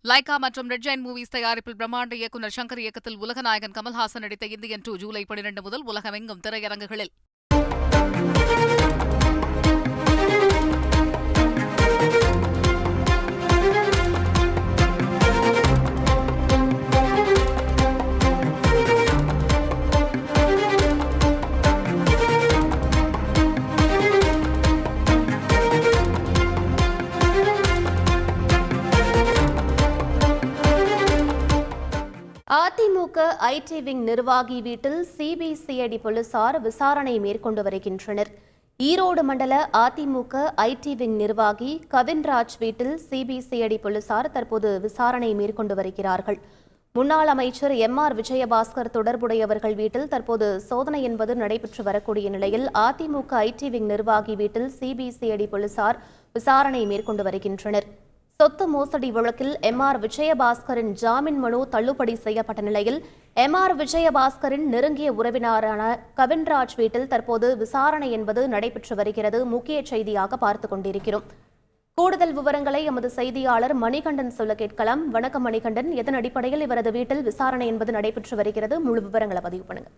Lyca மற்றும் red giant movies தயாரிப்பில் பிரம்மாண்ட இயக்குநர் சங்கர் இயக்கத்தில் உலகநாயகன் கமல்ஹாசன் நடித்த இந்தியன் 2 ஜூலை 12 முதல் உலகமெங்கும் திரையரங்குகளில். அதிமுக ஐடி விங் நிர்வாகி வீட்டில் சிபிசிஐடி போலீசார் விசாரணை மேற்கொண்டு வருகின்றனர். ஈரோடு மண்டல அதிமுக ஐடி விங் நிர்வாகி கவின்ராஜ் வீட்டில் சிபிசிஐடி போலீசார் தற்போது விசாரணை மேற்கொண்டு வருகிறார்கள். முன்னாள் அமைச்சர் எம்.ஆர். விஜயபாஸ்கர் தொடர்புடையவர்கள் வீட்டில் தற்போது சோதனை என்பது நடைபெற்று வரக்கூடிய நிலையில் அதிமுக ஐடி விங் நிர்வாகி வீட்டில் சிபிசிஐடி போலீசார் விசாரணை மேற்கொண்டு வருகின்றனர். சொத்து மோசடி வழக்கில் எம்.ஆர். விஜயபாஸ்கரின் ஜாமீன் மனு தள்ளுபடி செய்யப்பட்ட நிலையில் எம்.ஆர். விஜயபாஸ்கரின் நெருங்கிய உறவினரான கவின்ராஜ் வீட்டில் தற்போது விசாரணை என்பது நடைபெற்று வருகிறது. முக்கிய செய்தியாக பார்த்துக் கொண்டிருக்கிறோம். கூடுதல் விவரங்களை எமது செய்தியாளர் மணிகண்டன் சொல்ல கேட்கலாம். வணக்கம் மணிகண்டன், எதன் அடிப்படையில் இவரது வீட்டில் விசாரணை என்பது நடைபெற்று வருகிறது? முழு விவரங்களை பதிவு பண்ணுங்க.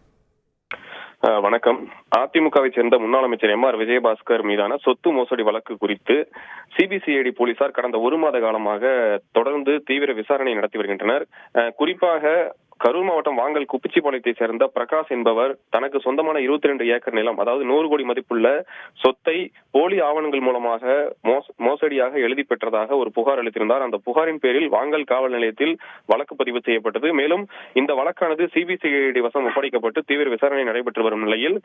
வணக்கம். அதிமுகவை சேர்ந்த முன்னாள் அமைச்சர் எம்.ஆர். விஜயபாஸ்கர் மீதான சொத்து மோசடி வழக்கு குறித்து சிபிசிஐடி போலீசார் கடந்த ஒரு மாத காலமாக தொடர்ந்து தீவிர விசாரணை நடத்தி வருகின்றனர். குறிப்பாக கரூர் மாவட்டம் வாங்கல் குப்பிச்சிபாளையத்தை சேர்ந்த பிரகாஷ் என்பவர் தனக்கு சொந்தமான 22 ஏக்கர் நிலம், அதாவது 100 கோடி மதிப்புள்ள சொத்தை போலி ஆவணங்கள் மூலமாக மோசடியாக எழுதி பெற்றதாக ஒரு புகார் அளித்திருந்தார். அந்த புகாரின் பேரில் வாங்கல் காவல் நிலையத்தில் வழக்கு பதிவு செய்யப்பட்டது. மேலும் இந்த வழக்கானது சிபிசிஐடி வசம் ஒப்படைக்கப்பட்டு தீவிர விசாரணை நடைபெற்று வரும் நிலையில்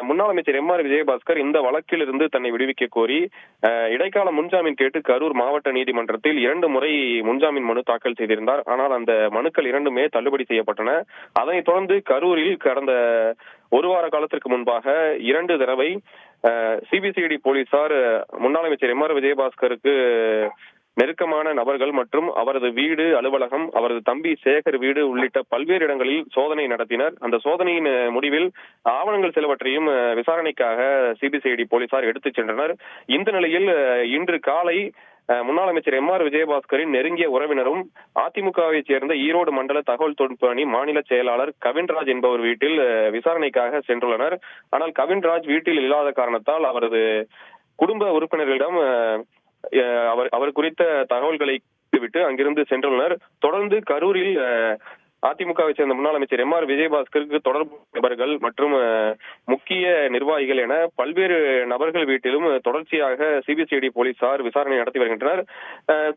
முன்னாள் அமைச்சர் எம்.ஆர். விஜயபாஸ்கர் இந்த வழக்கில் இருந்து தன்னை விடுவிக்க கோரி இடைக்கால முன்ஜாமீன் கேட்டு கரூர் மாவட்ட நீதிமன்றத்தில் 2 முறை முன்ஜாமீன் மனு தாக்கல் செய்திருந்தார். ஆனால் அந்த மனுக்கள் இரண்டுமே தள்ளுபடி செய்யப்பட்டன. அதனைத் தொடர்ந்து கரூரில் கடந்த ஒரு வார காலத்திற்கு முன்பாக 2 தடவை சிபிசிஐடி போலீசார் முன்னாள் அமைச்சர் எம்.ஆர். விஜயபாஸ்கருக்கு நெருக்கமான நபர்கள் மற்றும் அவரது வீடு, அலுவலகம், அவரது தம்பி சேகர் வீடு உள்ளிட்ட பல்வேறு இடங்களில் சோதனை நடத்தினர். அந்த சோதனையின் முடிவில் ஆவணங்கள் சிலவற்றையும் விசாரணைக்காக சிபிசிஐடி போலீசார் எடுத்துச் சென்றனர். இந்த நிலையில் இன்று காலை முன்னாள் அமைச்சர் எம்.ஆர். விஜயபாஸ்கரின் நெருங்கிய உறவினரும் அதிமுகவை சேர்ந்த ஈரோடு மண்டல தகவல் தொழில்நுட்ப அணி மாநில செயலாளர் கவின்ராஜ் என்பவர் வீட்டில் விசாரணைக்காக சென்றுள்ளனர். ஆனால் கவின்ராஜ் வீட்டில் இல்லாத காரணத்தால் அவரது குடும்ப உறுப்பினர்களிடம் அவர் குறித்த தகவல்களை விட்டு அங்கிருந்து சென்றுள்ளனர். தொடர்ந்து கரூரில் அதிமுகவை சேர்ந்த முன்னாள் அமைச்சர் எம்.ஆர். விஜயபாஸ்கருக்கு தொடர்பு நபர்கள் மற்றும் முக்கிய நிர்வாகிகள் என பல்வேறு நபர்கள் வீட்டிலும் தொடர்ச்சியாக சிபிசிஐடி போலீசார் விசாரணை நடத்தி வருகின்றனர்.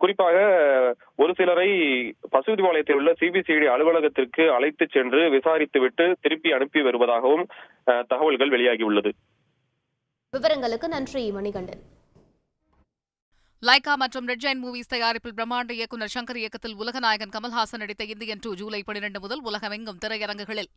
குறிப்பாக ஒரு சிலரை பசுதிபாளையத்தில் உள்ள சிபிசிஐடி அலுவலகத்திற்கு அழைத்து சென்று விசாரித்துவிட்டு திருப்பி அனுப்பி வருவதாகவும் தகவல்கள் வெளியாகியுள்ளது. விவரங்களுக்கு நன்றி மணிகண்டன். லைகா மற்றும் ரெட் ஜெயண்ட் மூவிஸ் தயாரிப்பில் பிரம்மாண்ட இயக்குநர் சங்கர் இயக்கத்தில் உலகநாயகன் கமல்ஹாசன் நடித்த இந்தியன் 2 ஜூலை 12 முதல் உலகமெங்கும் திரையரங்குகளில்.